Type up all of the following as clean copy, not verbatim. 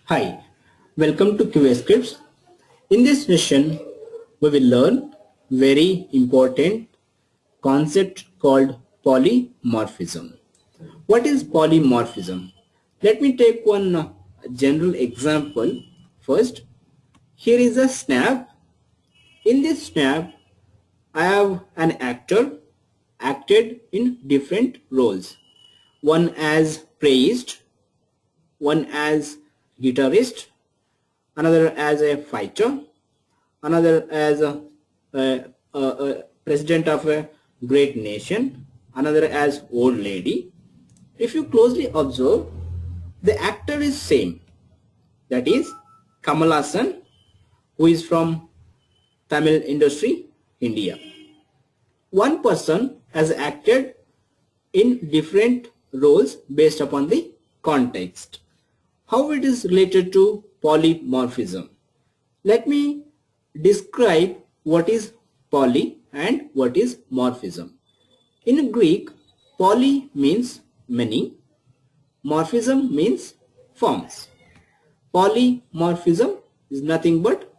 Hi, welcome to QA Scripts. In this session, we will learn very important concept called polymorphism. What is polymorphism? Let me take one general example first. Here is a snap. In this snap, I have an actor acted in different roles. One as praised, one as guitarist, another as a fighter, another as a president of a great nation, another as old lady. If you closely observe, the actor is same. That is Kamal Hassan, who is from Tamil industry, India. One person has acted in different roles based upon the context. How it is related to polymorphism? Let me describe what is poly and what is morphism. In Greek, poly means many, morphism means forms. Polymorphism is nothing but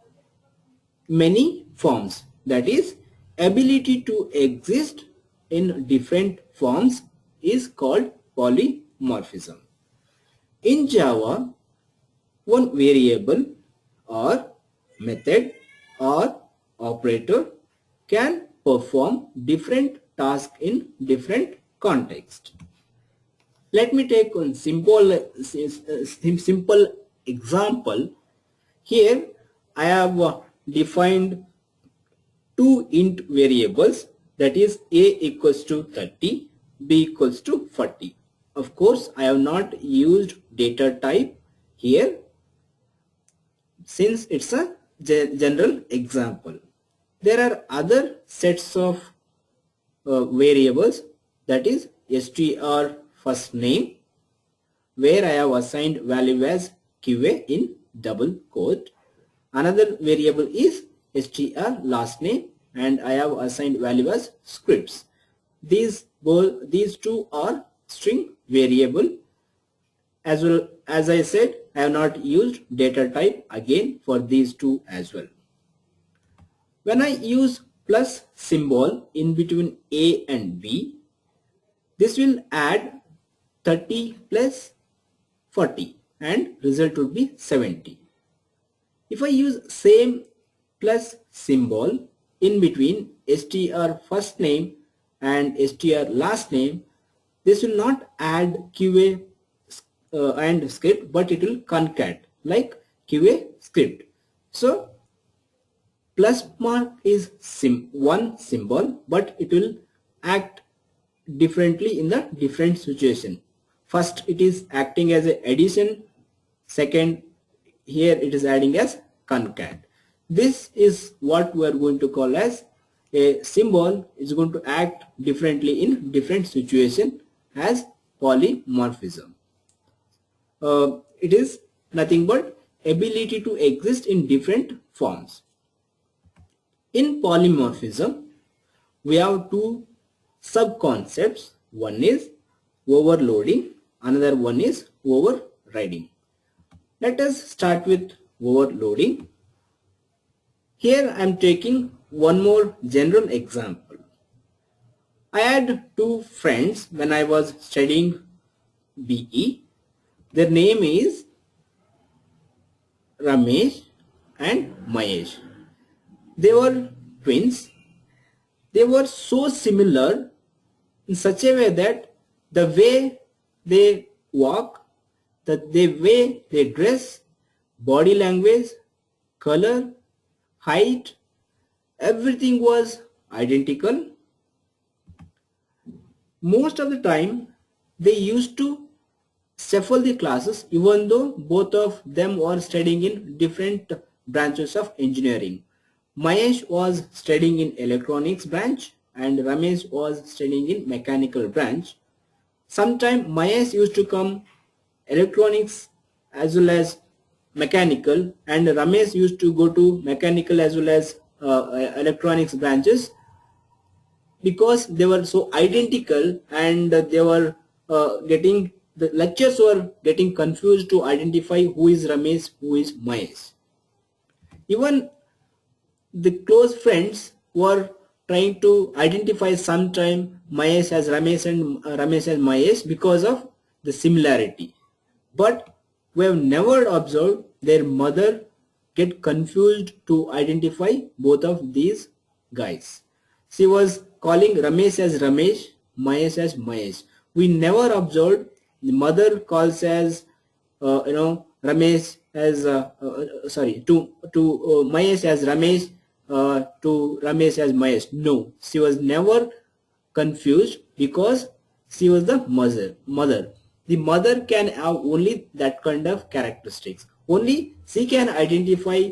many forms, that is, ability to exist in different forms is called polymorphism. In Java, one variable or method or operator can perform different tasks in different context. Let me take one simple example. Here I have defined two int variables, that is a equals to 30, b equals to 40. Of course, I have not used data type here since it's a general example. There are other sets of variables, that is str first name, where I have assigned value as QA in double quote. Another variable is str last name and I have assigned value as scripts. These two are string variable. As well as I said, I have not used data type again for these two as well. When I use plus symbol in between A and B, this will add 30 plus 40 and result would be 70. If I use same plus symbol in between str first name and str last name, this will not add QA and script, but it will concat like QA script. So plus mark is one symbol, but it will act differently in the different situation. First it is acting as a addition, second here it is adding as concat. This is what we are going to call as a symbol is going to act differently in different situation as polymorphism. It is nothing but ability to exist in different forms. In polymorphism, we have two sub-concepts. One is overloading, another one is overriding. Let us start with overloading. Here I am taking one more general example. I had two friends when I was studying BE. Their name is Ramesh and Mahesh. They were twins. They were so similar in such a way that the way they walk, the way they dress, body language, color, height, everything was identical. Most of the time they used to shuffle the classes even though both of them were studying in different branches of engineering. Mahesh was studying in electronics branch and Ramesh was studying in mechanical branch. Sometimes Mahesh used to come electronics as well as mechanical and Ramesh used to go to mechanical as well as electronics branches, because they were so identical and they were getting the lectures were getting confused to identify who is Ramesh, who is Mahesh. Even the close friends were trying to identify sometime Mahesh as Ramesh and Ramesh as Mahesh because of the similarity. But we have never observed their mother get confused to identify both of these guys. She was calling Ramesh as Ramesh, Mahesh as Mahesh. We never observed the mother calls as Ramesh as to Mahesh as Ramesh, to Ramesh as Mahesh. No, she was never confused because she was the mother. The mother can have only that kind of characteristics. Only she can identify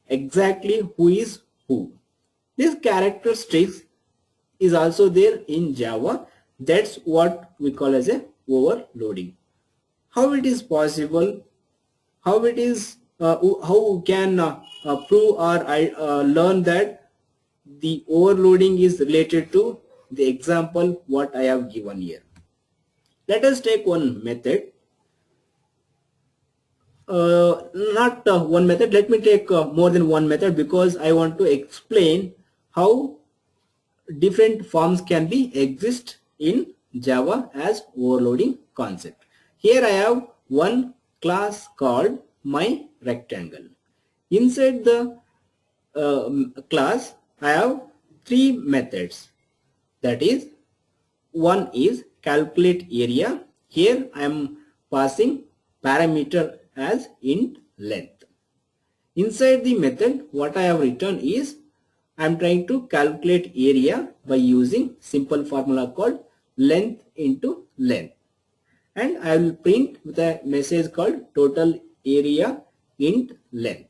exactly who is who. This characteristics is also there in Java. That's what we call as a overloading. How it is possible? How it is? How we can prove or learn that the overloading is related to the example what I have given here. Let us take one method. Not one method. Let me take more than one method because I want to explain how different forms can be exist in Java as overloading concept. Here I have one class called my rectangle. Inside the class I have three methods. That is, one is calculate area. Here I am passing parameter as int length. Inside the method what I have written is I am trying to calculate area by using simple formula called length into length, and I will print with a message called total area int length.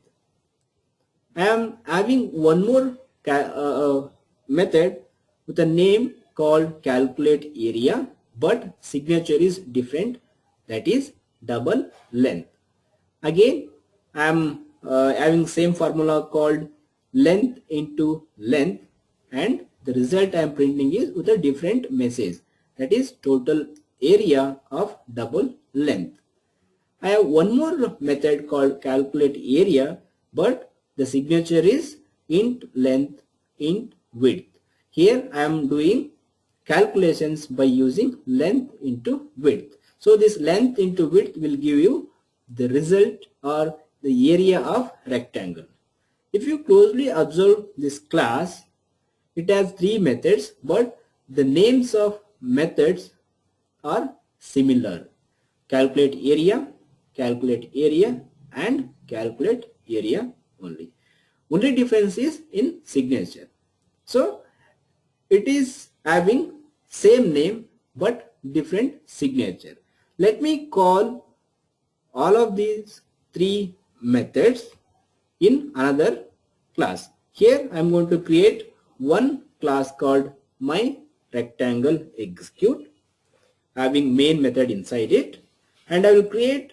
I am having one more method with a name called calculate area, but signature is different, that is double length. Again I am having same formula called length into length, and the result I am printing is with a different message, that is total area of double length. I have one more method called calculate area, but the signature is int length, int width. Here I am doing calculations by using length into width. So this length into width will give you the result or the area of rectangle. If you closely observe this class, it has three methods, but the names of methods are similar. Calculate area, and calculate area only. Only difference is in signature. So it is having same name but different signature. Let me call all of these three methods in another class. Here I am going to create one class called my rectangle execute, having main method inside it, and I will create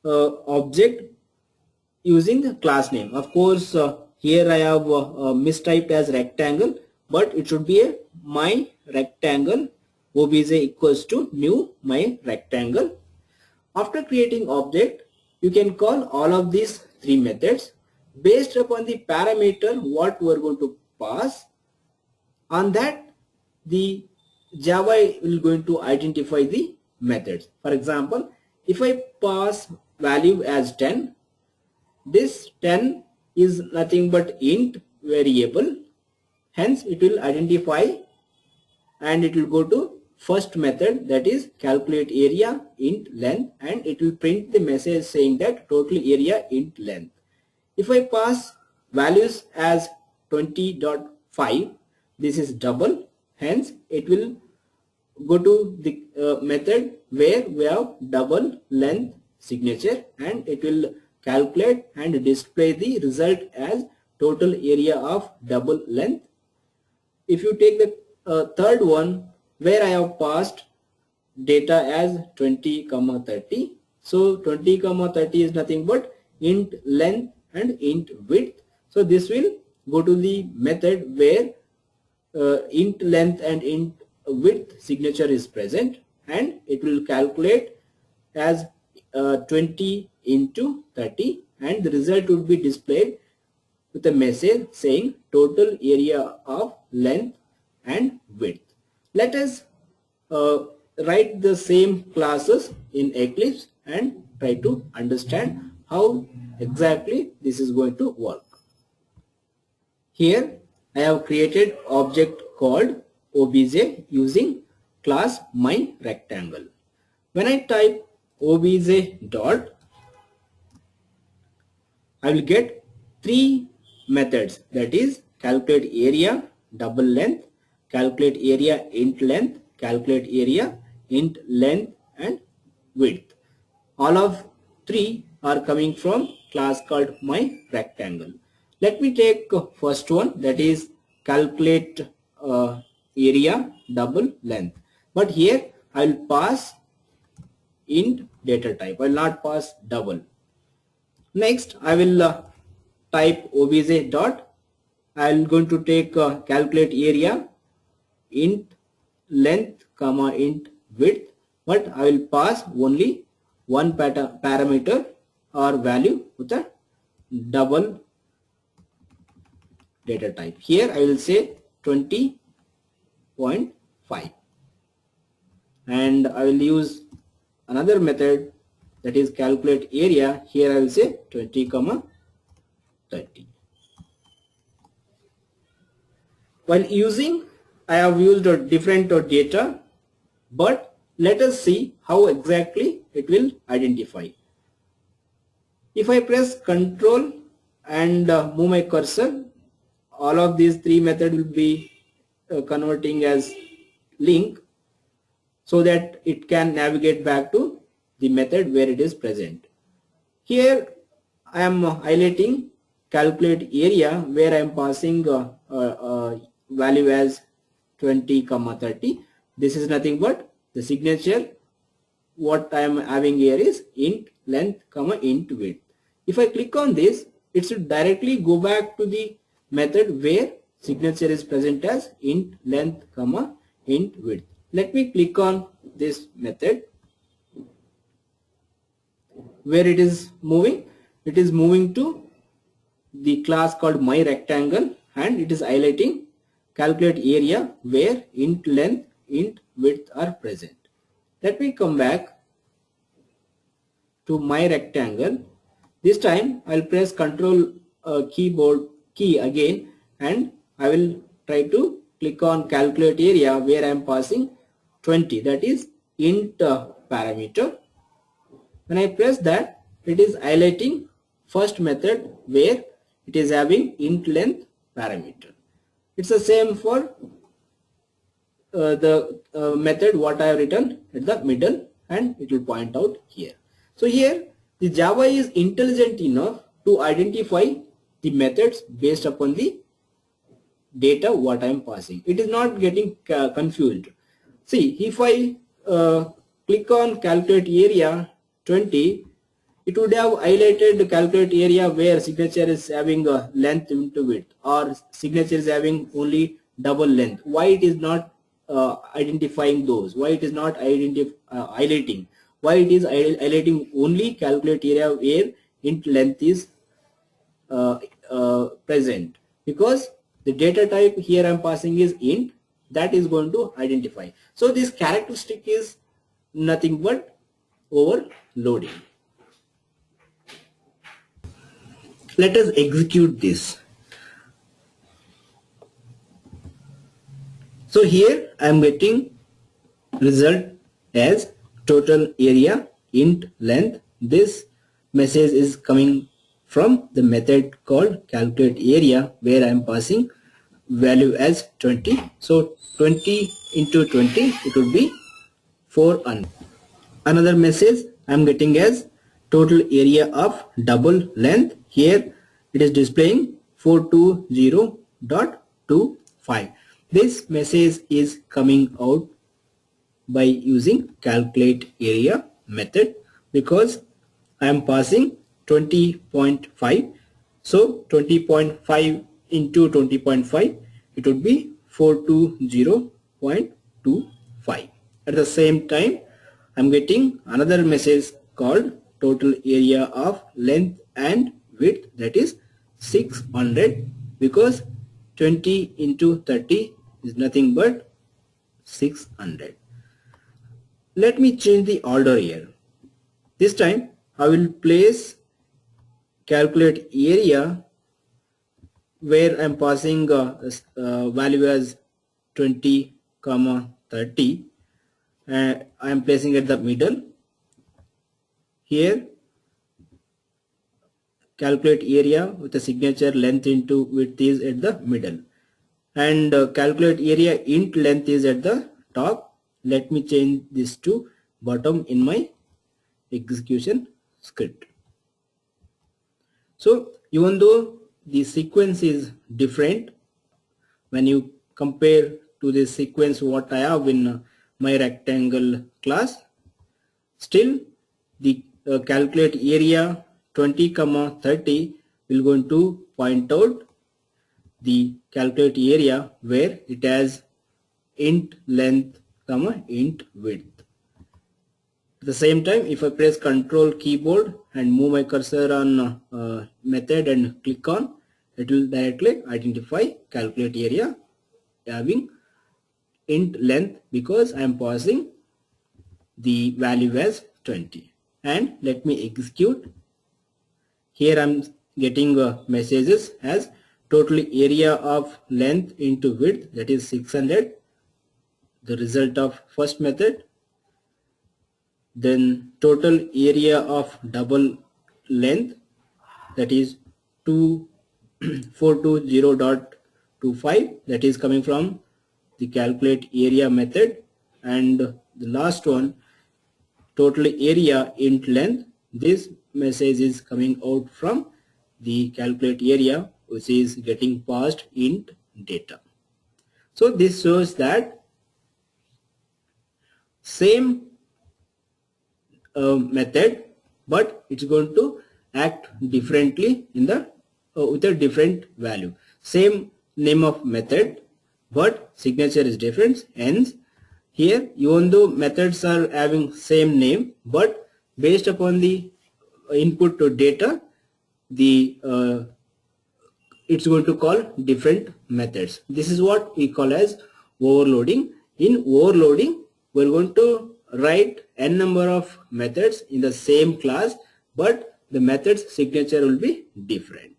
object using the class name. Of course here I have mistyped as rectangle, but it should be a my rectangle obj equals to new my rectangle. After creating object, you can call all of these three methods based upon the parameter what we are going to pass. On that the Java will going to identify the methods. For example, if I pass value as 10, this 10 is nothing but int variable, hence it will identify and it will go to first method, that is calculate area int length, and it will print the message saying that total area int length. If I pass values as 20.5, this is double, hence it will go to the method where we have double length signature, and it will calculate and display the result as total area of double length. If you take the third one where I have passed data as 20, 30, so 20, 30 is nothing but int length and int width. So this will go to the method where int length and int width signature is present, and it will calculate as 20 into 30, and the result would be displayed with a message saying total area of length and width. Let us write the same classes in Eclipse and try to understand how exactly this is going to work. Here I have created object called obj using class myRectangle. When I type obj dot, I will get three methods, that is calculate area double length, calculate area int length, calculate area int length and width. All of three are coming from class called myRectangle. Let me take first one, that is calculate area double length. But here I will pass int data type. I will not pass double. Next I will type obj dot. I am going to take calculate area int length comma int width, but I will pass only one parameter or value with a double data type. Here I will say 20.5, and I will use another method, that is calculate area. Here I will say 20 comma 30. While using, I have used different data, but let us see how exactly it will identify. If I press Ctrl and move my cursor, all of these three methods will be converting as link, so that it can navigate back to the method where it is present. Here I am highlighting calculate area, where I am passing value as 20 comma 30. This is nothing but the signature. What I am having here is int length comma int width. If I click on this, it should directly go back to the method where signature is present as int length comma int width. Let me click on this method. Where it is moving? It is moving to the class called myRectangle, and it is highlighting calculate area where int length, int width are present. Let me come back to myRectangle. This time I will press Ctrl keyboard key again, and I will try to click on calculate area, where I am passing 20, that is int parameter. When I press that, it is highlighting first method where it is having int length parameter. It's the same for the method what I have written at the middle, and it will point out here. So here the Java is intelligent enough to identify the methods based upon the data what I am passing. It is not getting confused. See, if I click on calculate area 20, it would have highlighted the calculate area where signature is having length into width, or signature is having only double length. Why it is not identifying those? Why it is not highlighting? Why it is highlighting only calculate area where int length is present? Because the data type here I am passing is int, that is going to identify. So this characteristic is nothing but overloading. Let us execute this. So here I am getting result as total area int length. This message is coming from the method called calculate area, where I am passing value as 20. So 20 into 20, it would be 400. Another message I am getting as total area of double length. Here it is displaying 420.25. This message is coming out by using calculate area method, because I am passing 20.5. So 20.5 into 20.5, it would be 420.25. At the same time, I'm getting another message called total area of length and width, that is 600, because 20 into 30 is nothing but 600. Let me change the order here. This time I will place calculate area where I'm passing value as 20 comma 30, and I'm placing at the middle. Here calculate area with the signature length into width is at the middle, and calculate area int length is at the top. Let me change this to bottom in my execution script. So even though the sequence is different when you compare to the sequence what I have in my rectangle class, still the calculate area 20 comma 30 will going to point out the calculate area where it has int length comma int width. At the same time, if I press Control keyboard and move my cursor on method and click on, it will directly identify calculate area having int length because I am passing the value as 20. And let me execute. Here I am getting messages as total area of length into width, that is 600, the result of first method. Then total area of double length, that is 2420.25, that is coming from the calculate area method. And the last one, total area int length, this message is coming out from the calculate area which is getting passed int data. So this shows that same method, but it's going to act differently in the with a different value. Same name of method, but signature is different. Hence, here even though methods are having same name, but based upon the input to data, the it's going to call different methods. This is what we call as overloading. In overloading, we're going to write n number of methods in the same class, but the method's signature will be different.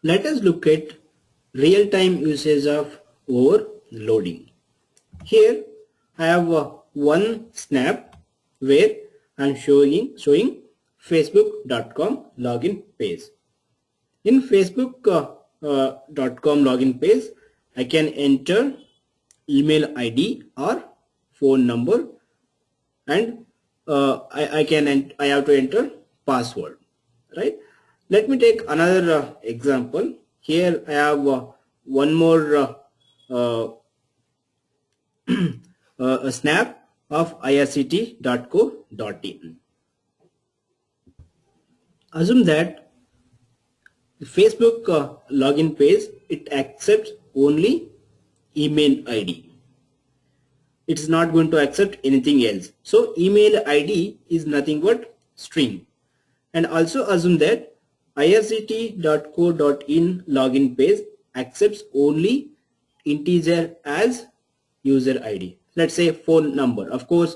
Let us look at real-time usage of overloading. Here I have one snap where I am showing facebook.com login page. In facebook.com login page, I can enter email ID or phone number, and I have to enter password, right? Let me take another example. Here I have one more a snap of irct.co.in. Assume that the Facebook login page, it accepts only email ID. It's not going to accept anything else. So email ID is nothing but string. And also assume that irct.co.in login page accepts only integer as user ID. Let's say phone number. Of course,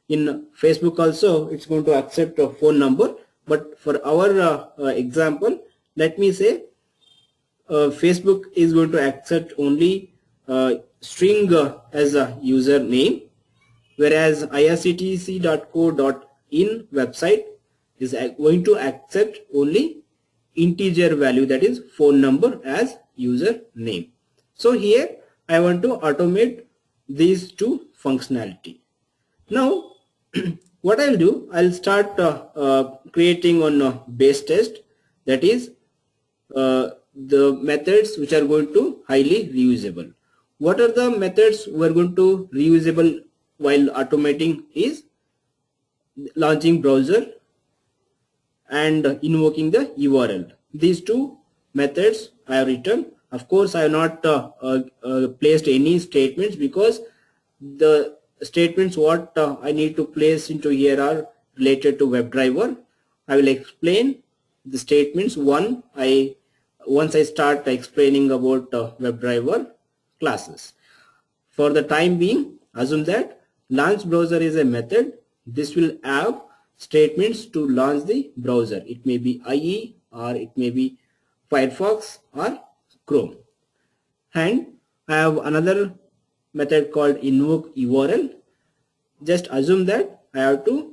in Facebook also it's going to accept a phone number, but for our example, let me say Facebook is going to accept only string as a username, whereas irctc.co.in website is going to accept only integer value, that is phone number, as username. So here I want to automate these two functionality. Now what I'll do, I'll start creating on base test, that is the methods which are going to highly reusable. What are the methods we are going to reusable while automating is launching browser and invoking the URL. These two methods I have written. Of course, I have not placed any statements because the statements what I need to place into here are related to WebDriver. I will explain the statements once I start explaining about WebDriver classes. For the time being, assume that launch browser is a method. This will have statements to launch the browser. It may be IE or it may be Firefox or Chrome. And I have another method called invoke URL. Just assume that I will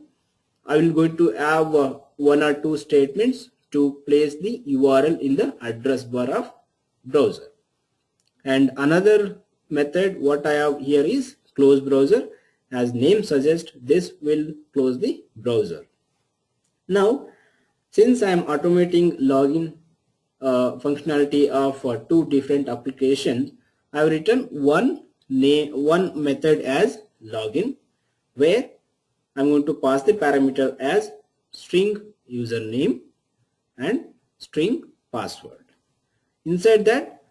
going to have one or two statements to place the URL in the address bar of browser. And another method what I have here is close browser. As name suggests, this will close the browser. Now, since I am automating login functionality of two different applications, I have written one method as login, where I am going to pass the parameter as string username and string password. Inside that,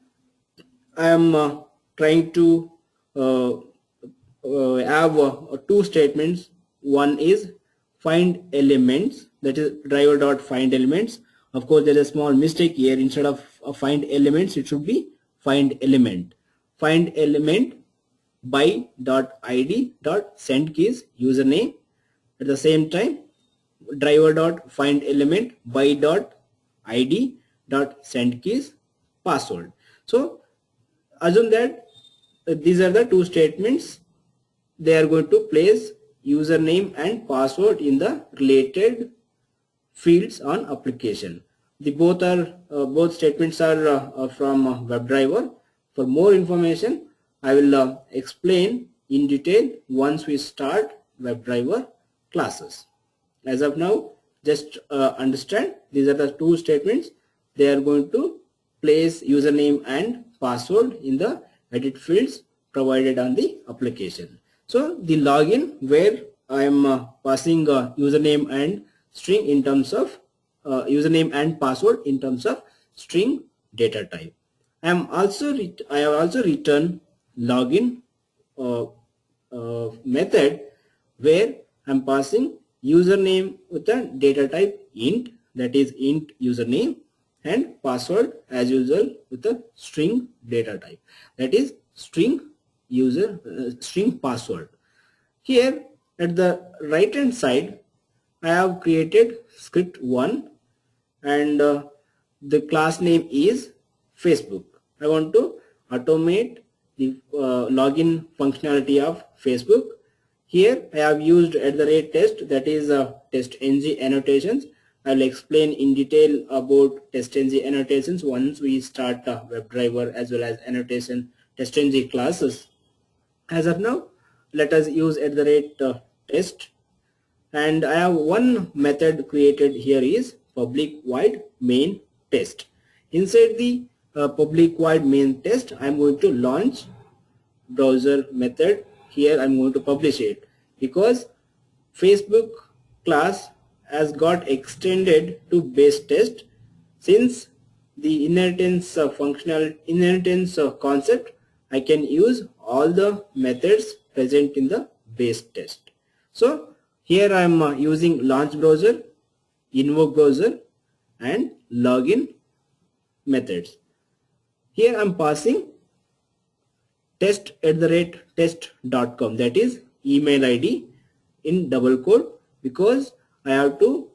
I am trying to have two statements. One is find elements, that is driver.find elements. Of course, there is a small mistake here. Instead of find elements, it should be find element. Find element by.id.send keys username. At the same time, driver.find element by.id.send keys password. So assume that these are the two statements. They are going to place username and password in the related fields on application. The both statements are from WebDriver. For more information, I will explain in detail once we start WebDriver classes. As of now, just understand these are the two statements. They are going to place username and password in the edit fields provided on the application. So the login, where I am passing username and string in terms of username and password in terms of string data type. I have also written login method, where I am passing username with a data type int, that is int username, and password as usual with a string data type, that is string password. Here at the right hand side, I have created script 1, and the class name is Facebook. I want to automate the login functionality of Facebook. Here I have used @test, that is testng annotations. I will explain in detail about testng annotations once we start WebDriver as well as annotation testng classes. As of now, let us use @test, and I have one method created here is public void main test. Inside the public void main test, I am going to launch browser method. Here I am going to publish it because Facebook class has got extended to base test. Since the inheritance concept, I can use all the methods present in the base test. So here I am using launch browser, invoke browser, and login methods. Here I am passing test@test.com, that is email ID in double quote, because I have to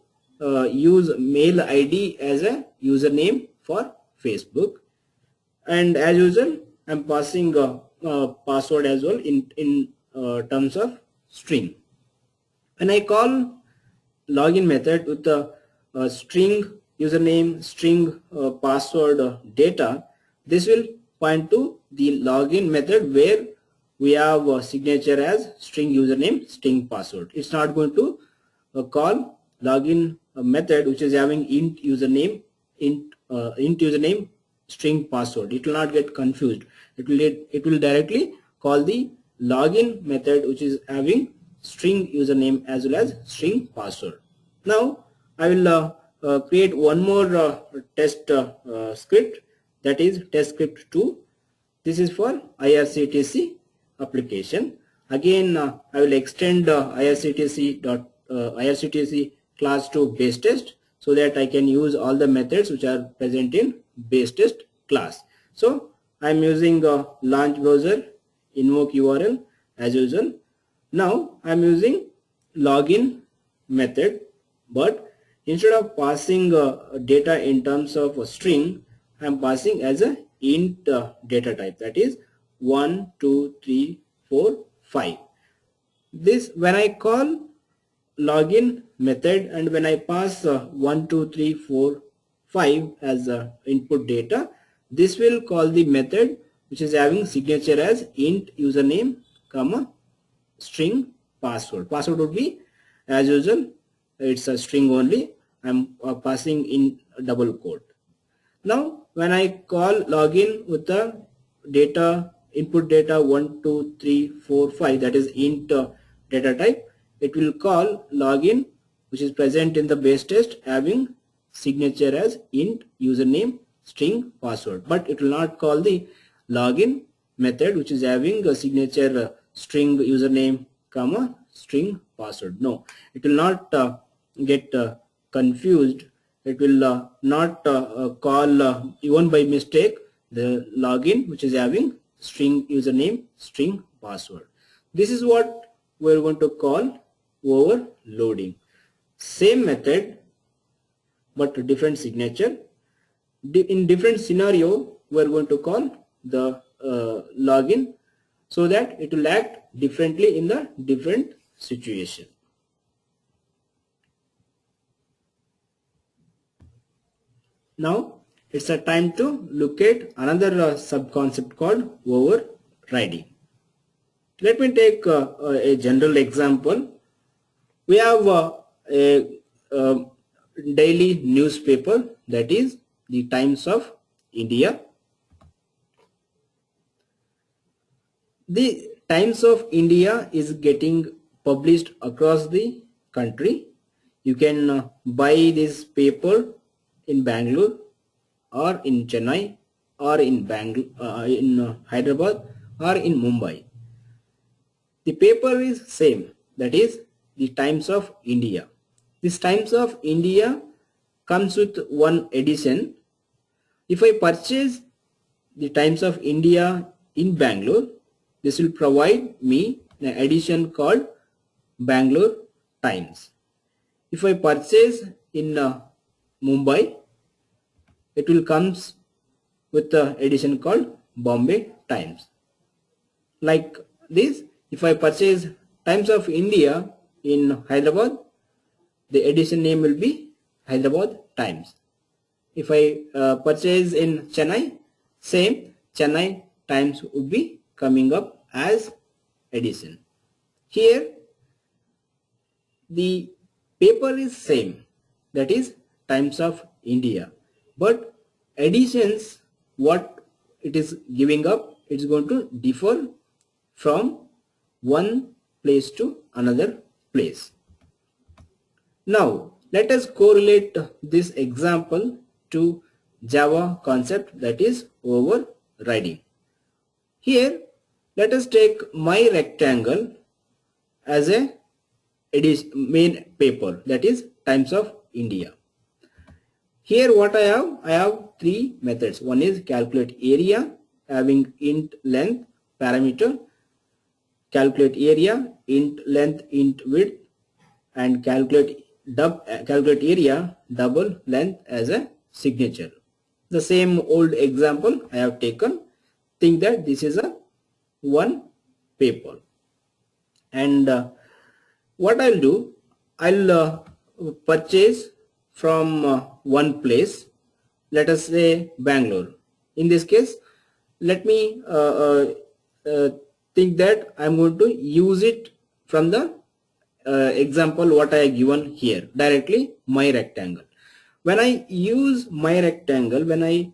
use mail ID as a username for Facebook. And as usual, I am passing password as well in terms of string. When I call login method with the string username, string password data, this will point to the login method where we have a signature as string username, string password. It's not going to call login method which is having int username, string password. It will not get confused. It will directly call the login method which is having string username as well as string password. Now I will create one more test script, that is test script 2. This is for IRCTC application. Again, I will extend IRCTC class to base test so that I can use all the methods which are present in base test class. So I'm using launch browser, invoke URL as usual. Now I'm using login method, but instead of passing data in terms of a string, I'm passing as a int data type, that is 1 2 3 4 5. This, when I call login method and when I pass 1 2 3 4 5 as input data, this will call the method which is having signature as int username comma string password. Password would be as usual, it's a string only. I'm passing in double quote. Now when I call login with the data input data 1 2 3 4 5, that is int data type, it will call login which is present in the base test having signature as int username string password, but it will not call the login method which is having a signature string username comma string password. No, it will not get confused. It will not call even by mistake the login which is having string username string password. This is what we're going to call overloading. Same method but different signature. In different scenario we're going to call the login so that it will act differently in the different situation. Now it's a time to look at another sub-concept called overriding. Let me take a general example. We have a daily newspaper, that is the Times of India. The Times of India is getting published across the country. You can buy this paper in Bangalore or in Chennai or in Hyderabad or in Mumbai. The paper is same, that is the Times of India. This Times of India comes with one edition. If I purchase the Times of India in Bangalore, this will provide me an edition called Bangalore Times. If I purchase in Mumbai, it will comes with the edition called Bombay Times. Like this, if I purchase Times of India in Hyderabad, the edition name will be Hyderabad Times. If I purchase in Chennai, same Chennai Times would be coming up as edition. Here the paper is same, that is Times of India, but editions what it is giving up, it's going to differ from one place to another place. Now let us correlate this example to Java concept, that is overriding. Here let us take my rectangle as a main paper, that is Times of India. Here what I have three methods. One is calculate area having int length parameter, calculate area, int length, int width, and calculate area double length as a signature. The same old example I have taken. Think that this is a one paper, and what I'll do, I'll purchase from one place, let us say Bangalore. In this case, let me think that I'm going to use it from the example what I have given here, directly my rectangle. When I use my rectangle, when I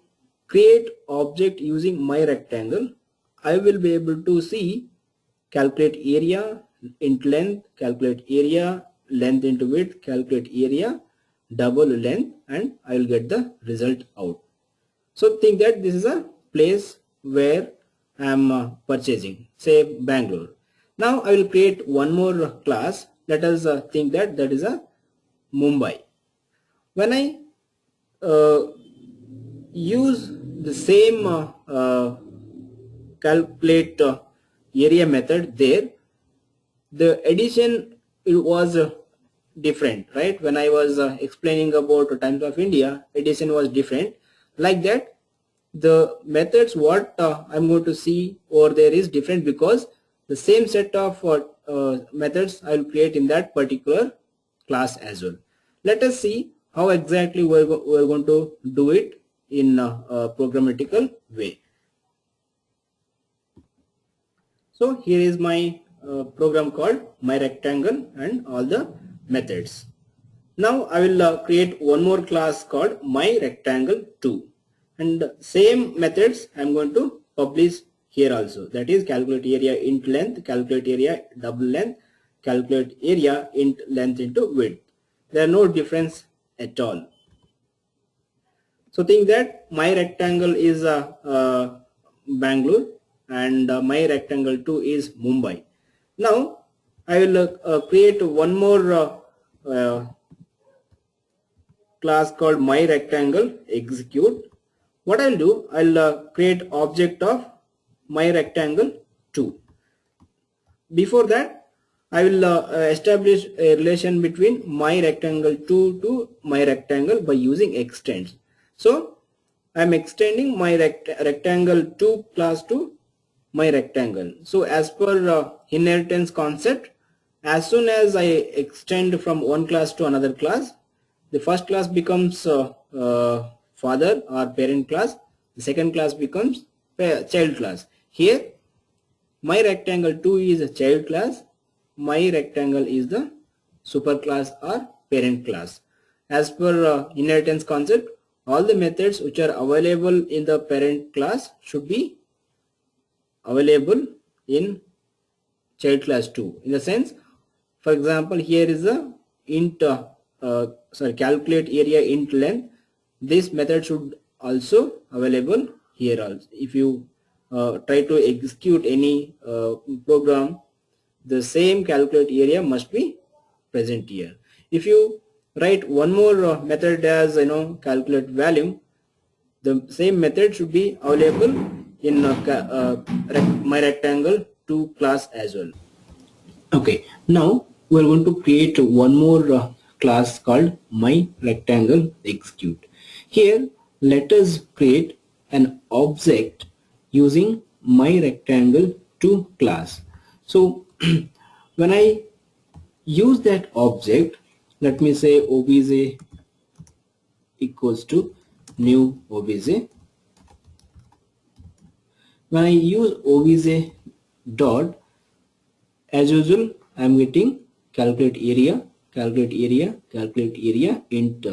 create object using my rectangle, I will be able to see calculate area, int length, calculate area, length into width, calculate area, double length, and I will get the result out. So think that this is a place where I am purchasing, say Bangalore. Now I will create one more class. Let us think that is a Mumbai. When I use the same calculate area method there, the addition it was different, right? When I was explaining about Times of India, addition was different. Like that, the methods what I'm going to see over there is different, because the same set of methods I will create in that particular class as well. Let us see how exactly we're going to do it in a programmatical way. So here is my program called my rectangle and all the methods. Now I will create one more class called my rectangle 2, and same methods I am going to publish here also, that is calculate area int length, calculate area double length, calculate area int length into width. There are no difference at all. So think that my rectangle is Bangalore and my rectangle 2 is Mumbai. Now I will create one more class called my rectangle execute. What I'll do, I'll create object of my rectangle 2. Before that, I will establish a relation between my rectangle 2 to my rectangle by using extends. So I'm extending my rectangle 2 class to my rectangle. So as per inheritance concept, as soon as I extend from one class to another class, the first class becomes father or parent class, the second class becomes child class. Here my rectangle 2 is a child class, my rectangle is the super class or parent class. As per inheritance concept, all the methods which are available in the parent class should be available in child class 2. In the sense, for example, here is a int calculate area int length. This method should also available here also. If you try to execute any program, the same calculate area must be present here. If you write one more method as calculate value, the same method should be available in my rectangle 2 class as well. Okay, now we're going to create one more class called my rectangle execute. Here let us create an object using my rectangle 2 class. So when I use that object, let me say obj equals to new obj. When I use obj dot, as usual I am getting calculate area, calculate area, calculate area int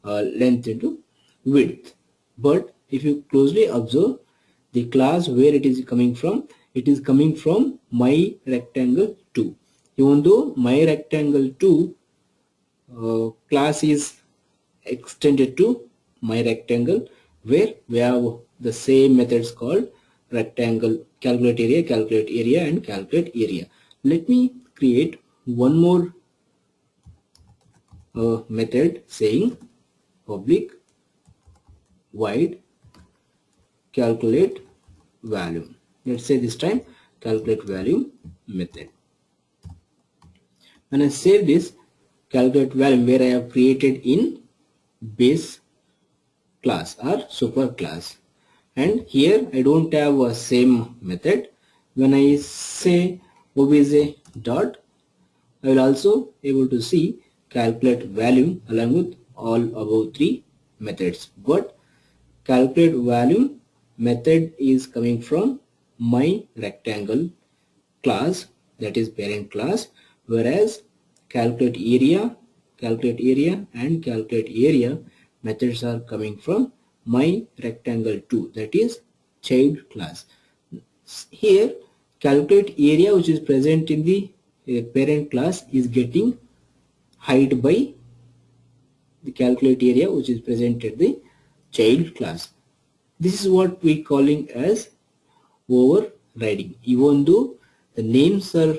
length into width. But if you closely observe the class where it is coming from, it is coming from my rectangle 2. Even though my rectangle 2 class is extended to my rectangle, where we have the same methods called rectangle calculate area and calculate area. Let me create one more method saying public void calculate value. Let's say this time calculate value method. When I save this calculate value where I have created in base class or super class, and here I don't have a same method. When I say obj dot, I will also able to see calculate value along with all above 3 methods. But calculate value method is coming from my rectangle class, that is parent class, whereas calculate area and calculate area methods are coming from my rectangle 2, that is child class. Here calculate area which is present in the parent class is getting hide by the calculate area which is present in the child class. This is what we calling as overriding. Even though the names are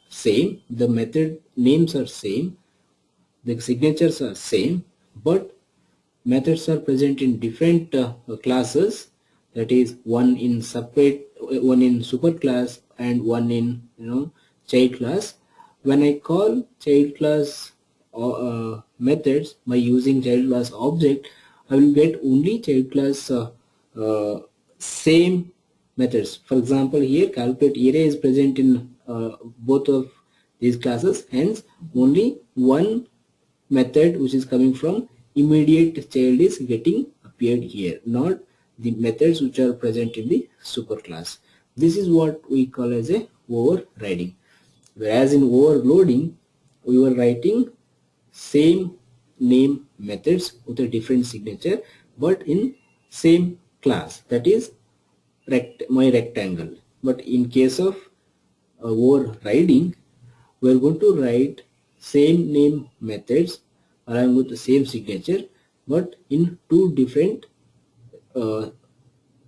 same, the method names are same, the signatures are same, but methods are present in different classes, that is one in separate, one in superclass and one in child class. When I call child class methods by using child class object, I will get only child class uh, same methods. For example, here calculate area is present in both of these classes, hence only one method which is coming from immediate child is getting appeared here, not the methods which are present in the superclass. This is what we call as a overriding. Whereas in overloading, we were writing same name methods with a different signature, but in same class, that is my rectangle. But in case of overriding, we are going to write same name methods along with the same signature, but in two different uh,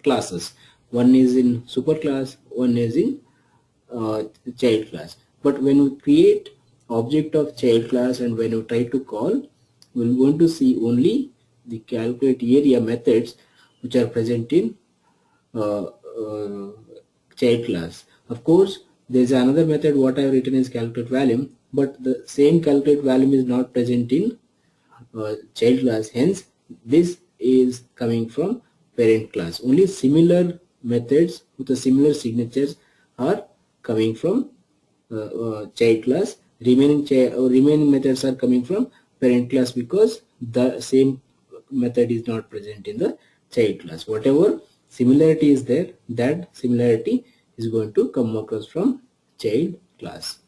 classes. One is in superclass, one is in child class. But when we create object of child class and when we try to call, we're going to see only the calculate area methods which are present in uh, uh, child class. Of course, there is another method what I have written is calculate volume, but the same calculate volume is not present in child class. Hence, this is coming from parent class. Only similar methods with the similar signatures are coming from child class. Remaining methods are coming from parent class because the same method is not present in the child class. Whatever similarity is there, that similarity is going to come across from child class.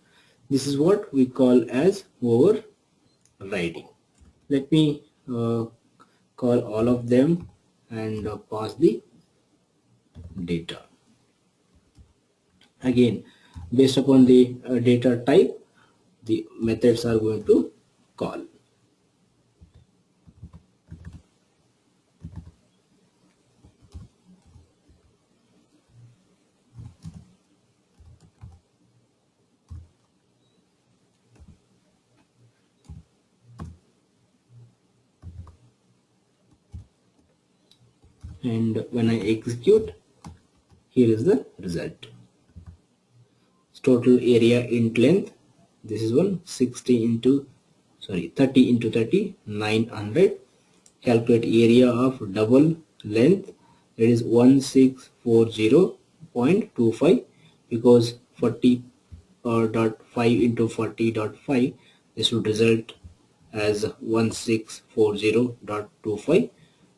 This is what we call as overriding. Let me call all of them and pass the data. Again, based upon the data type, the methods are going to call. And when I execute, here is the result. Total area int length, this is 160 into 30 into 30, 900. Calculate area of double length, it is 1640.25 because 40.5 into 40.5, this would result as 1640.25,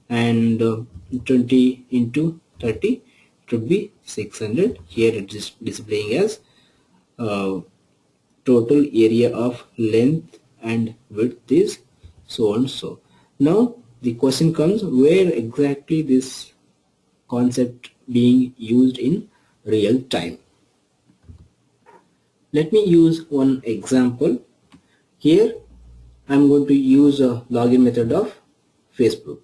and 20 into 30, it would be 600. Here it is displaying as total area of length and width is so and so. Now the question comes, where exactly this concept being used in real time? Let me use one example. Here I am going to use a login method of Facebook,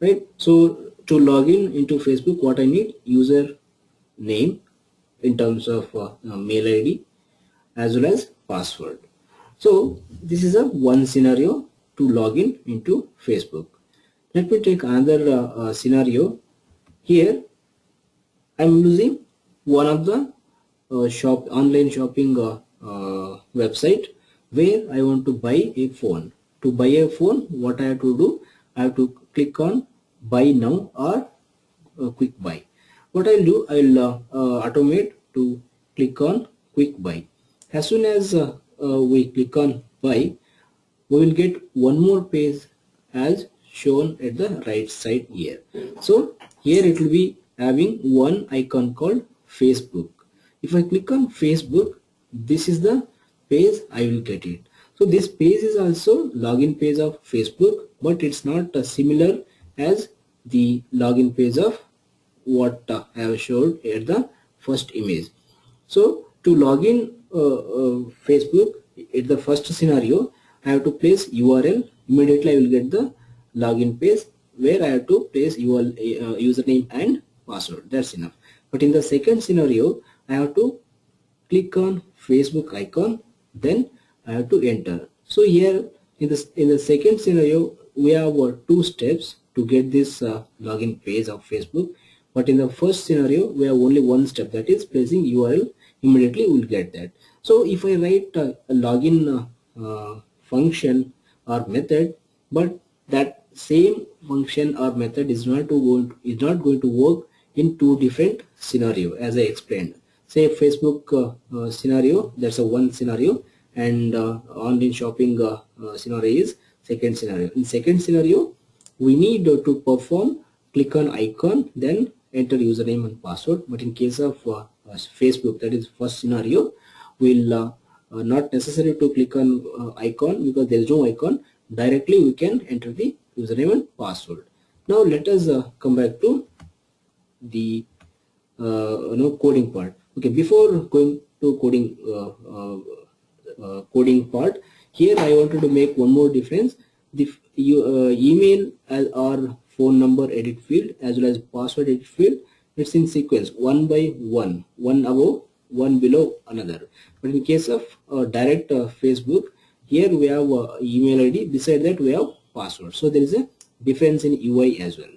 right? So to log in into Facebook, what I need, user name in terms of mail ID as well as password. So this is a one scenario to log in into Facebook. Let me take another scenario. Here I am using one of the online shopping website where I want to buy a phone. To buy a phone, what I have to do, I have to click on buy now or quick buy. What I'll do, I'll automate to click on quick buy. As soon as we click on buy, we will get one more page as shown at the right side here. So here it will be having one icon called Facebook. If I click on Facebook, this is the page I will get it. So this page is also login page of Facebook, but it's not similar as the login page of what I have showed at the first image. So to log in Facebook at the first scenario, I have to place URL. Immediately I will get the login page where I have to place username and password. That's enough. But in the second scenario, I have to click on Facebook icon, then I have to enter. So here in the second scenario we have two steps to get this login page of Facebook, but in the first scenario we have only one step, that is placing URL. Immediately we will get that. So if I write a login function or method, but that same function or method is not going to work in two different scenario, as I explained. Say Facebook scenario, that's a one scenario, and online shopping scenario is second scenario. In second scenario we need to perform click on icon, then enter username and password. But in case of Facebook, that is first scenario, we'll not necessary to click on icon, because there is no icon. Directly we can enter the username and password. Now let us come back to the coding part. Okay, before going to coding part, here I wanted to make one more difference. The email or phone number edit field as well as password edit field, it's in sequence, one by one, one above, one below another. But in case of direct Facebook, here we have email ID, beside that we have password. So there is a difference in UI as well.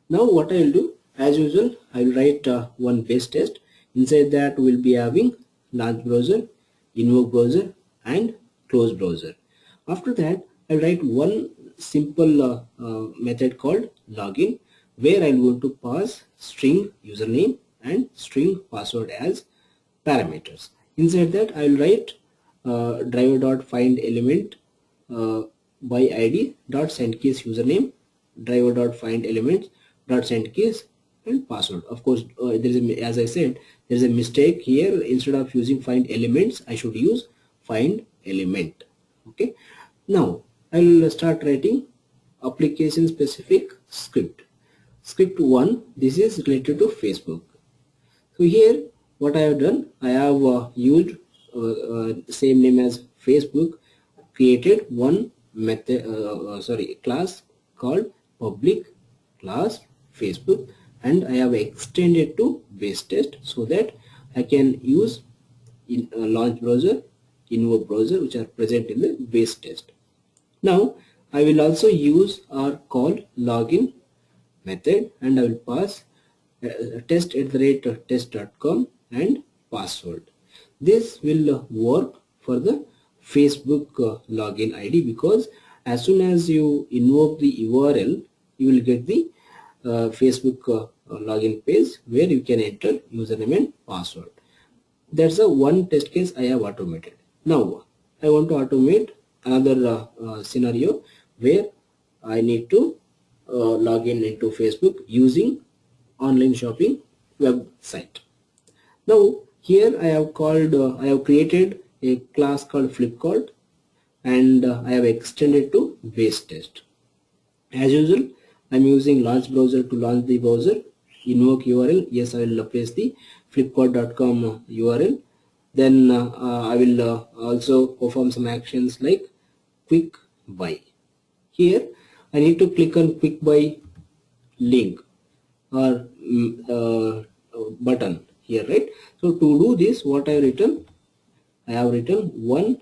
Now what I will do, as usual, I will write one base test. Inside that we will be having launch browser, invoke browser, and close browser. After that, I will write one simple method called login, where I am going to pass string username and string password as parameters. Inside that, I will write driver.findElement by id dot send keys username, driver.findElements dot send keys, and password. Of course, as I said, there is a mistake here. Instead of using find elements, I should use find element. Okay. Now I will start writing application specific script. Script 1. This is related to Facebook. So here what I have done, I have used same name as Facebook, created one method class called public class Facebook, and I have extended to base test so that I can use in launch browser, invoke browser, which are present in the base test. Now I will also use our call login method, and I will pass test@test.com and password. This will work for the Facebook login ID, because as soon as you invoke the URL, you will get the Facebook login page where you can enter username and password. That's a one test case I have automated. Now I want to automate another scenario where I need to log in into Facebook using online shopping website. Now here I have created a class called Flipkart, and I have extended to base test. As usual, I am using launch browser to launch the browser. Invoke URL, yes, I will paste the flipkart.com URL. Then I will also perform some actions like quick buy. Here I need to click on quick buy link or button here, right? So to do this, what I have written, one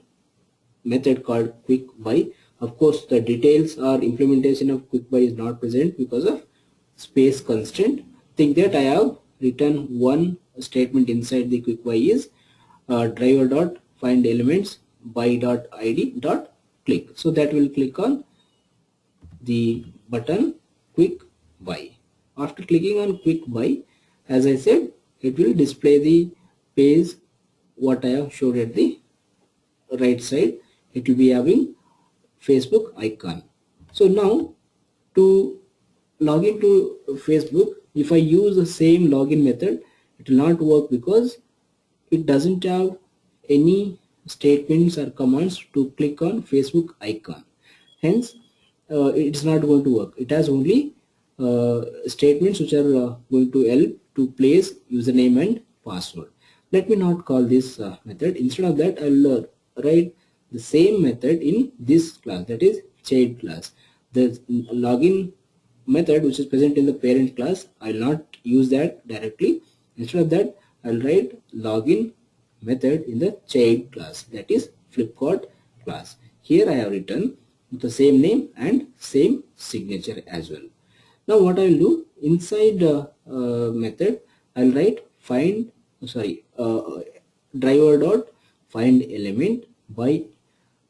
method called quick buy. Of course, the details or implementation of quick buy is not present because of space constraint. Think that I have written one statement inside the quick buy is driver.findElements by.id.click. So that will click on the button quick buy. After clicking on quick buy, as I said, it will display the page what I have showed at the right side. It will be having Facebook icon. So now to log into Facebook, if I use the same login method, it will not work because it doesn't have any statements or commands to click on Facebook icon. Hence it's not going to work. It has only statements which are going to help to place username and password. Let me not call this method. Instead of that, I will write the same method in this class, that is child class. The login method which is present in the parent class, I will not use that directly. Instead of that, I'll write login method in the child class, that is Flipkart class. Here I have written the same name and same signature as well. Now what I will do, inside method I'll write driver dot find element by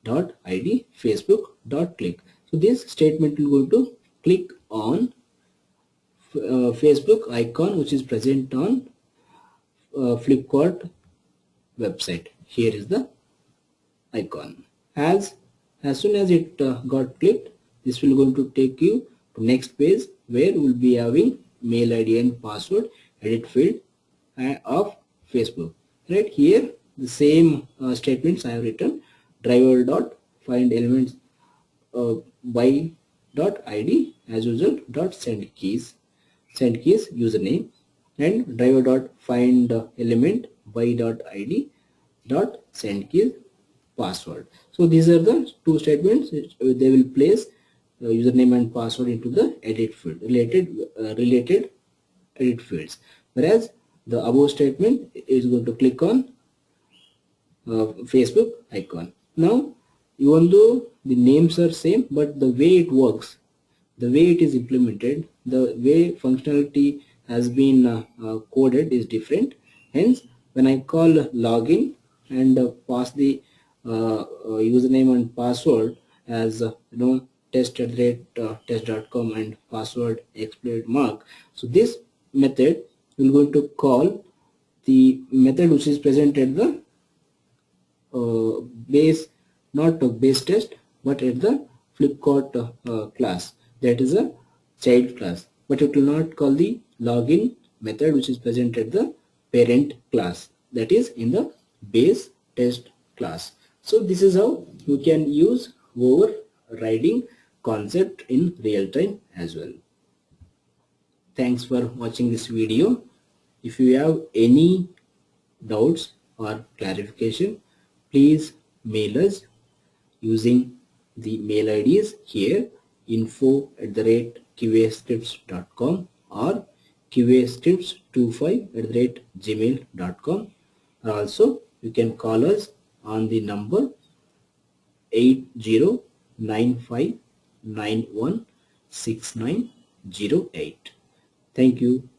dot id facebook dot click. So this statement will go to click on Facebook icon which is present on Flipkart website. Here is the icon. As soon as it got clicked, this will going to take you to next page where we'll be having mail ID and password edit field of Facebook. Right here, the same statements I have written: driver dot find elements by dot id as usual dot send keys username, and driver dot find element by dot id dot send keys password. So these are the two statements. They will place username and password into the edit field, related edit fields, whereas the above statement is going to click on Facebook icon. Now even though the names are same, but the way it works, the way it is implemented, the way functionality has been coded is different. Hence when I call login and pass the username and password as test@test.com and password exploit mark, so this method will going to call the method which is present at the base, not base test, but at the Flipkart class, that is a child class, but it will not call the login method which is present at the parent class, that is in the base test class. So this is how you can use overriding concept in real time as well. Thanks for watching this video. If you have any doubts or clarification, please mail us using the mail IDs here: info@qascripts.com or qascripts25@gmail.com, or also you can call us on the number 8095916908. Thank you.